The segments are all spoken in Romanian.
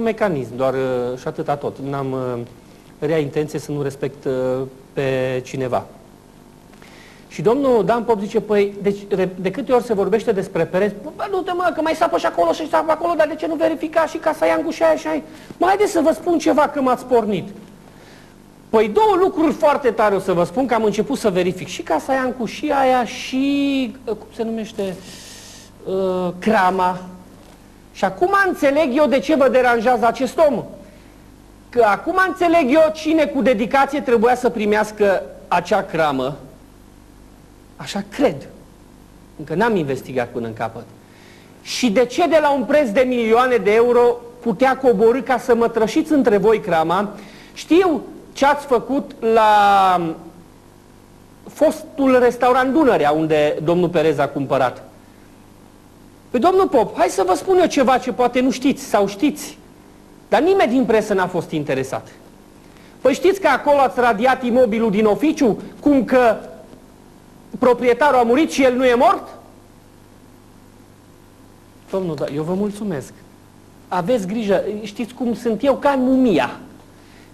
mecanism, doar și atâta tot. N-am rea intenție să nu respect pe cineva. Și domnul Dan Pop zice, păi, deci, de câte ori se vorbește despre Perez, bă, du-te mă, că mai sapă și acolo și sapă acolo, dar de ce nu verifica și Casa Iancu și aia și aia? Mai haideți să vă spun ceva, că m-ați pornit. Păi două lucruri foarte tare o să vă spun, că am început să verific și Casa Iancu și aia și, cum se numește, Crama. Și acum înțeleg eu de ce vă deranjează acest om. Că acum înțeleg eu cine cu dedicație trebuia să primească acea cramă. Așa cred. Încă n-am investigat până în capăt. Și de ce de la un preț de milioane de euro putea coborî ca să mă trășiți între voi crama? Știu ce ați făcut la fostul restaurant Dunărea, unde domnul Perez a cumpărat. Păi, domnul Pop, hai să vă spun eu ceva ce poate nu știți sau știți. Dar nimeni din presă n-a fost interesat. Păi știți că acolo ați radiat imobilul din oficiu, cum că proprietarul a murit și el nu e mort? Domnul, da, eu vă mulțumesc. Aveți grijă, știți cum sunt eu, ca mumia.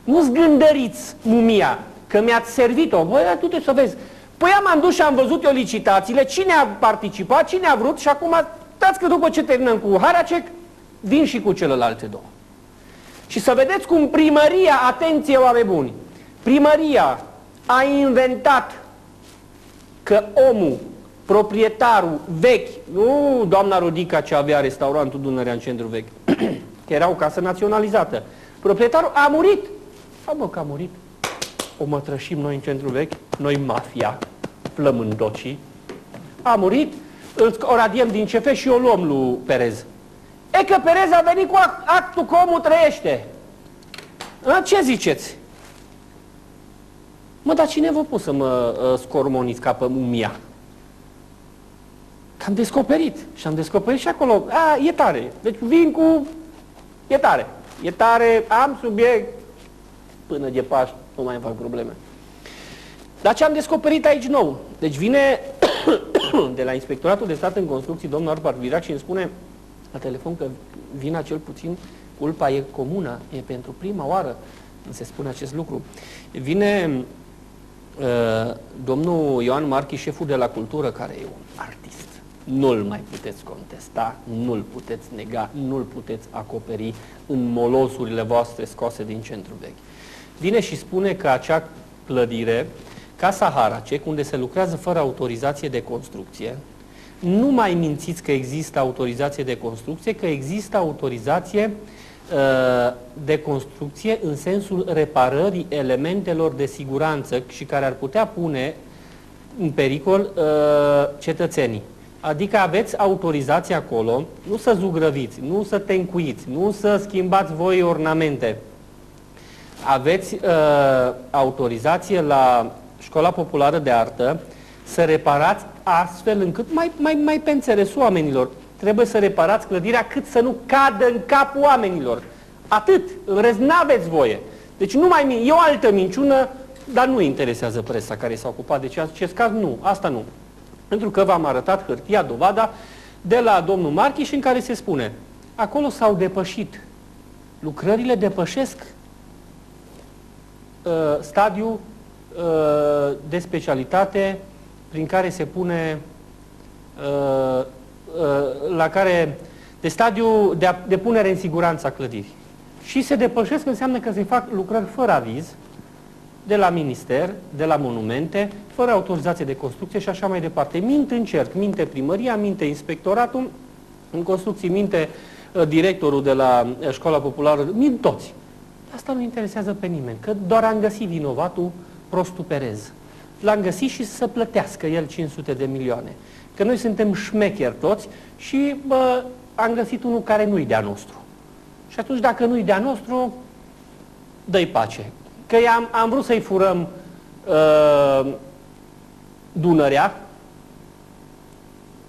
Nu zgândăriți mumia, că mi-ați servit-o. Băi, du-te să vezi. Păi am dus și am văzut eu licitațiile, cine a participat, cine a vrut și acum, dați că după ce terminăm cu Haracek, vin și cu celelalte două. Și să vedeți cum primăria, atenție oameni buni, primăria a inventat că omul, proprietarul vechi, nu doamna Rodica ce avea restaurantul Dunărea în centru vechi, că era o casă naționalizată, proprietarul a murit. Mă, că a murit. O mătrășim noi în centru vechi, noi mafia, flămândocii. A murit, o radiem din CF și o luăm lui Perez. E că Perez a venit cu actul că omul trăiește. A, ce ziceți? Mă, dar cine v-a pus să mă scormoniți ca pe mumia? Că am descoperit. Și am descoperit și acolo. A, e tare. Deci vin cu... E tare. E tare, am subiect. Până de Paști nu mai fac probleme. Dar ce am descoperit aici nou? Deci vine de la Inspectoratul de Stat în Construcții domnul Arpad Virac și îmi spune la telefon că vina cel puțin, culpa e comună, e pentru prima oară, se spune acest lucru. Vine domnul Ioan Marchi, șeful de la Cultură, care e un artist. Nu-l mai puteți contesta, nu-l puteți nega, nu-l puteți acoperi în molosurile voastre scoase din centru vechi. Vine și spune că acea clădire, Casa Haracek, unde se lucrează fără autorizație de construcție, nu mai mințiți că există autorizație de construcție, că există autorizație de construcție în sensul reparării elementelor de siguranță și care ar putea pune în pericol cetățenii. Adică aveți autorizație acolo, nu să zugrăviți, nu să tencuiți, nu să schimbați voi ornamente. Aveți autorizație la Școala Populară de Artă să reparați astfel încât, mai pe înțelesul oamenilor, trebuie să reparați clădirea cât să nu cadă în capul oamenilor. Atât, în rest n-aveți voie. Deci nu mai e o altă minciună, dar nu interesează presa care s-a ocupat de acest caz, nu, asta nu. Pentru că v-am arătat hârtia, dovada de la domnul Marchi, în care se spune, acolo s-au depășit, lucrările depășesc stadiul de specialitate prin care se pune la care de stadiu de punere în siguranță a clădirii. Și se depășesc înseamnă că se fac lucrări fără aviz de la minister, de la monumente, fără autorizație de construcție și așa mai departe. Minte în cerc, minte primăria, minte inspectoratul, în construcții minte directorul de la Școala Populară, mint toți. Asta nu interesează pe nimeni, că doar am găsit vinovatul, prostul Perez. L-am găsit și să plătească el 500 de milioane. Că noi suntem șmecheri toți și am găsit unul care nu-i de-a nostru. Și atunci, dacă nu-i de-a nostru, dă-i pace. Că am vrut să-i furăm Dunărea,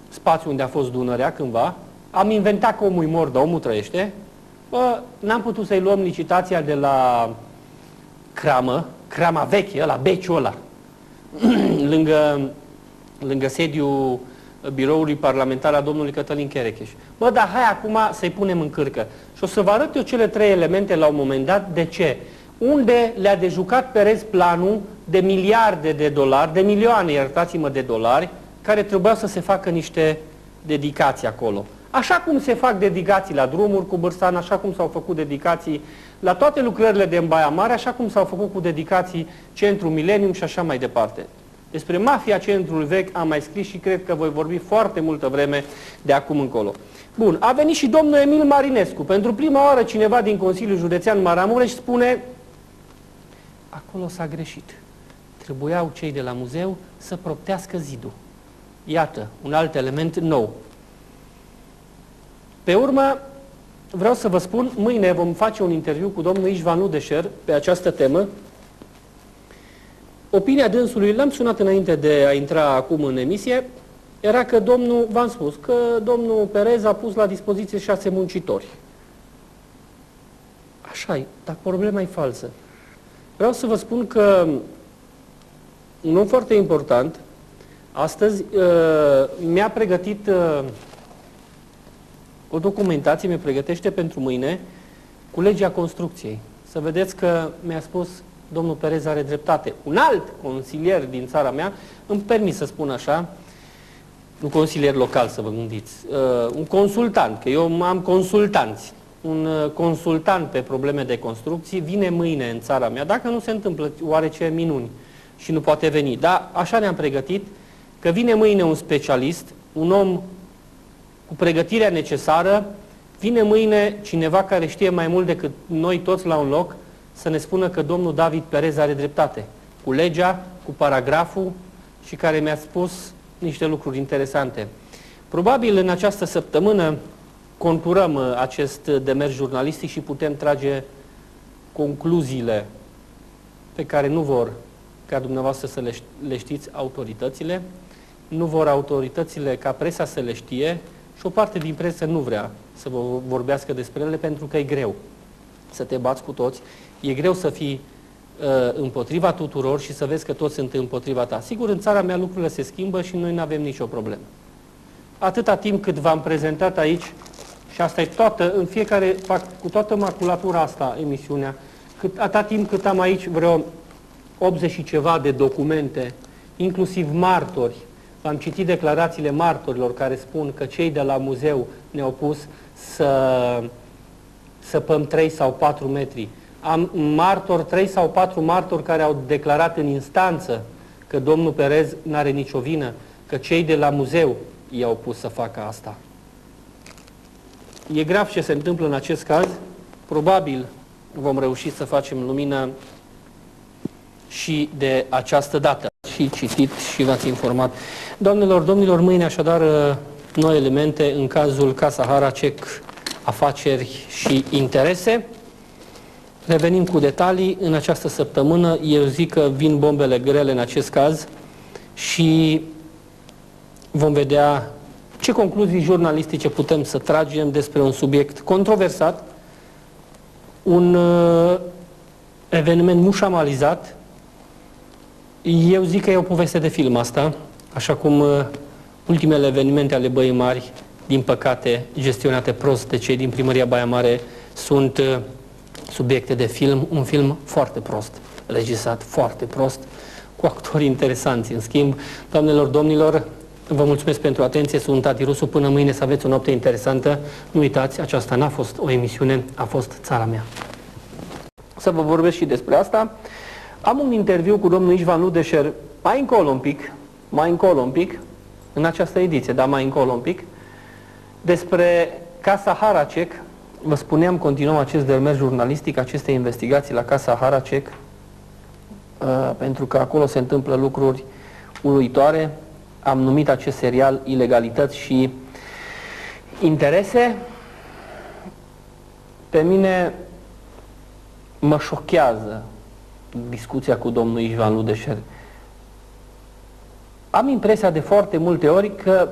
spațiul unde a fost Dunărea cândva, am inventat că omul-i mor, dar omul trăiește, n-am putut să-i luăm licitația de la Crama veche, ăla, beciul ăla, lângă sediul biroului parlamentar a domnului Cătălin Cherecheș. Bă, dar hai acum să-i punem în cârcă. Și o să vă arăt eu cele 3 elemente la un moment dat. De ce? Unde le-a dejucat Perez planul de miliarde de dolari, de milioane, iertați-mă, de dolari, care trebuiau să se facă niște dedicații acolo. Așa cum se fac dedicații la drumuri cu Bârsan, așa cum s-au făcut dedicații la toate lucrările de în Baia Mare, așa cum s-au făcut cu dedicații Centrul Millennium și așa mai departe. Despre mafia Centrul Vechi am mai scris și cred că voi vorbi foarte multă vreme de acum încolo. Bun, a venit și domnul Emil Marinescu. Pentru prima oară cineva din Consiliul Județean Maramureș spune: acolo s-a greșit. Trebuiau cei de la muzeu să proptească zidul. Iată, un alt element nou. Pe urmă, vreau să vă spun, mâine vom face un interviu cu domnul Ișvan Ludeșer pe această temă. Opinia dânsului, l-am sunat înainte de a intra acum în emisie, era că domnul, v-am spus, că domnul Perez a pus la dispoziție 6 muncitori. Așa-i, dar problema e falsă. Vreau să vă spun că un om foarte important astăzi mi-a pregătit o documentație, mi pregătește pentru mâine cu legea construcției. Să vedeți că mi-a spus domnul Perez are dreptate. Un alt consilier din țara mea, îmi permis să spun așa, un consilier local, să vă gândiți, un consultant, că eu am consultanți, un consultant pe probleme de construcții, vine mâine în țara mea, dacă nu se întâmplă oarece minuni și nu poate veni. Dar așa ne-am pregătit, că vine mâine un specialist, un om cu pregătirea necesară, vine mâine cineva care știe mai mult decât noi toți la un loc, să ne spună că domnul David Perez are dreptate, cu legea, cu paragraful și care mi-a spus niște lucruri interesante. Probabil în această săptămână conturăm acest demers jurnalistic și putem trage concluziile pe care nu vor ca dumneavoastră să le știți autoritățile, nu vor autoritățile ca presa să le știe și o parte din presă nu vrea să vorbească despre ele pentru că e greu să te bați cu toți, e greu să fii împotriva tuturor și să vezi că toți sunt împotriva ta. Sigur, în țara mea lucrurile se schimbă și noi nu avem nicio problemă. Atâta timp cât v-am prezentat aici, și asta e toată, în fiecare, fac cu toată maculatura asta emisiunea, atâta timp cât am aici vreo 80 și ceva de documente, inclusiv martori, am citit declarațiile martorilor care spun că cei de la muzeu ne-au pus să săpăm 3 sau 4 metri. Am martori, 3 sau 4 martori care au declarat în instanță că domnul Perez n-are nicio vină, că cei de la muzeu i-au pus să facă asta. E grav ce se întâmplă în acest caz. Probabil vom reuși să facem lumină și de această dată. Și citit și v-ați informat. Doamnelor, domnilor, mâine așadar noi elemente în cazul Casa Haracek, afaceri și interese. Revenim cu detalii în această săptămână. Eu zic că vin bombele grele în acest caz și vom vedea ce concluzii jurnalistice putem să tragem despre un subiect controversat, un eveniment mușamalizat. Eu zic că e o poveste de film asta, așa cum ultimele evenimente ale Băii Mari, din păcate, gestionate prost de cei din Primăria Baia Mare, sunt subiecte de film, un film foarte prost, regizat foarte prost, cu actori interesanți. În schimb, doamnelor, domnilor, vă mulțumesc pentru atenție, sunt Tati Rusu, până mâine să aveți o noapte interesantă. Nu uitați, aceasta n-a fost o emisiune, a fost Țara Mea. Să vă vorbesc și despre asta. Am un interviu cu domnul Ișvan Ludeșer mai încolo un pic, în această ediție, dar mai încolo un pic, despre Casa Haracek. Vă spuneam, continuăm acest demers jurnalistic, aceste investigații la Casa Haracek, pentru că acolo se întâmplă lucruri uluitoare. Am numit acest serial Ilegalități și Interese. Pe mine mă șochează discuția cu domnul Ișvan Ludeșer. Am impresia de foarte multe ori că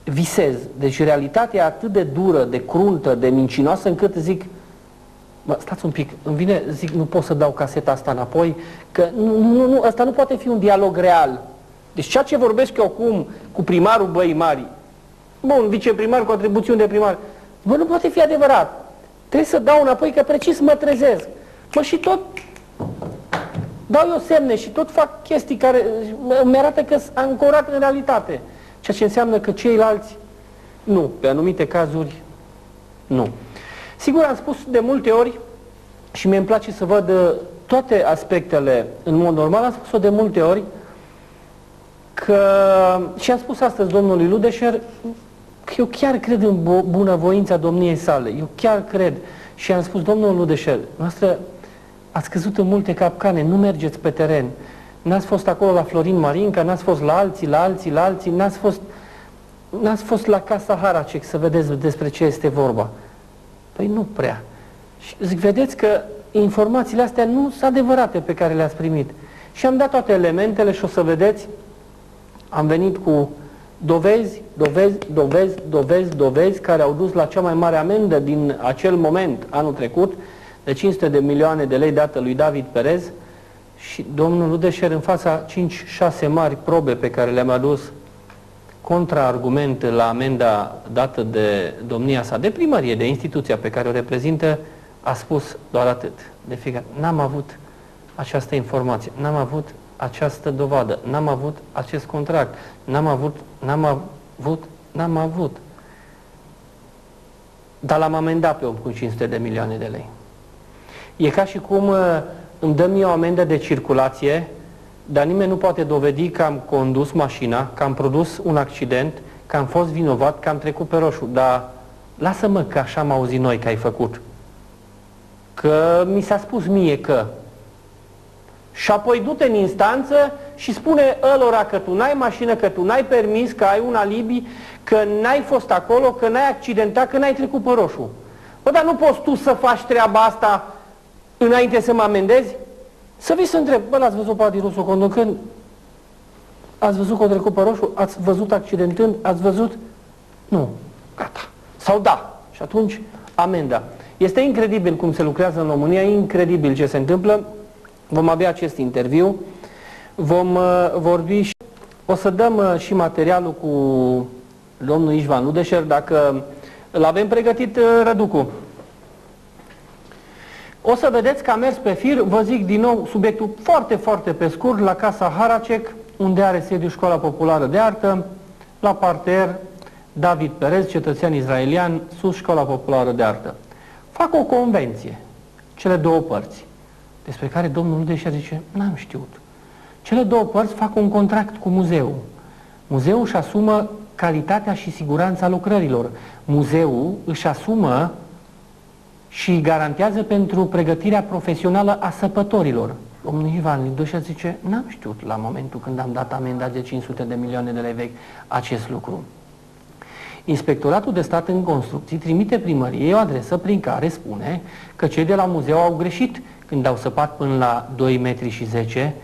visez. Deci realitatea e atât de dură, de cruntă, de mincinoasă, încât zic, bă, stați un pic, îmi vine, zic, nu pot să dau caseta asta înapoi, că nu, asta nu poate fi un dialog real. Deci ceea ce vorbesc eu acum cu primarul Băii Mari, bun, viceprimar cu atribuțiuni de primar, bă, nu poate fi adevărat. Trebuie să dau înapoi că precis mă trezesc. Mă, și tot dau eu semne și tot fac chestii care îmi arată că sunt ancorat în realitate. Ceea ce înseamnă că ceilalți, nu, pe anumite cazuri, nu. Sigur, am spus de multe ori și mie îmi place să văd toate aspectele în mod normal, am spus-o de multe ori că, și am spus astăzi domnului Ludeșer, că eu chiar cred în bunăvoința domniei sale, eu chiar cred. Și am spus, domnul Ludeșer, noastră ați căzut în multe capcane, nu mergeți pe teren. N-ați fost acolo la Florin Marinca, n-ați fost la alții, n-ați fost la Casa Haracek să vedeți despre ce este vorba. Păi nu prea. Și zic, vedeți că informațiile astea nu sunt adevărate pe care le-ați primit. Și am dat toate elementele și o să vedeți, am venit cu dovezi care au dus la cea mai mare amendă din acel moment, anul trecut, de 500 de milioane de lei dată lui David Perez, și domnul Ludeșer, în fața 5-6 mari probe pe care le-am adus contraargument la amenda dată de domnia sa, de primărie, de instituția pe care o reprezintă, a spus doar atât. De fiecare, n-am avut această informație, n-am avut această dovadă, n-am avut acest contract, n-am avut. Dar l-am amendat pe om cu 500 de milioane de lei. E ca și cum îmi dă mie o amendă de circulație, dar nimeni nu poate dovedi că am condus mașina, că am produs un accident, că am fost vinovat, că am trecut pe roșu. Dar lasă-mă că așa am auzit noi că ai făcut. Că mi s-a spus mie că. Și apoi du-te în instanță și spune ălora că tu n-ai mașină, că tu n-ai permis, că ai un alibi, că n-ai fost acolo, că n-ai accidentat, că n-ai trecut pe roșu. Bă, dar nu poți tu să faci treaba asta înainte să mă amendezi? Să vii să întreb, bă, l-ați văzut pe Adi Rusu conducând? Ați văzut că a trecut pe roșu? Ați văzut accidentând? Ați văzut? Nu. Gata. Sau da. Și atunci, amenda. Este incredibil cum se lucrează în România, incredibil ce se întâmplă. Vom avea acest interviu, vom vorbi și o să dăm și materialul cu domnul Ișvan Ludeșer, dacă îl avem pregătit, Răducu. O să vedeți că a mers pe fir, vă zic din nou subiectul foarte, foarte pe scurt, la Casa Haracek, unde are sediu Școala Populară de Artă, la parter David Perez, cetățean izraelian, sus Școala Populară de Artă. Fac o convenție, cele două părți, despre care domnul Ludeșer zice, n-am știut. Cele două părți fac un contract cu muzeul. Muzeul își asumă calitatea și siguranța lucrărilor. Muzeul își asumă și garantează pentru pregătirea profesională a săpătorilor. Domnul Ivan Ludeșer zice, n-am știut la momentul când am dat amenda de 500 de milioane de lei vechi acest lucru. Inspectoratul de stat în construcții trimite primăriei o adresă prin care spune că cei de la muzeu au greșit când au săpat până la 2 metri și 10,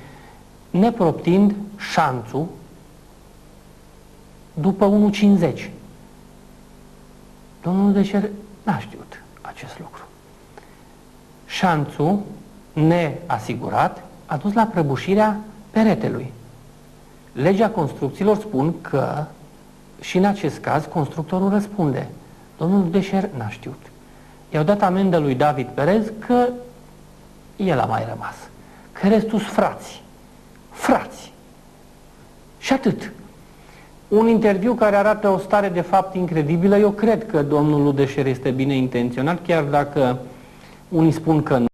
neproptind șanțul după 1,50. Domnul Ludeșer n-a știut acest lucru. Șanțul neasigurat a dus la prăbușirea peretelui. Legea construcțiilor spun că și în acest caz constructorul răspunde. Domnul Ludeșer n-a știut. I-au dat amendă lui David Perez că el a mai rămas. Că restul sunt frați. Frați. Și atât. Un interviu care arată o stare de fapt incredibilă. Eu cred că domnul Ludeșer este bine intenționat, chiar dacă unii spun că nu.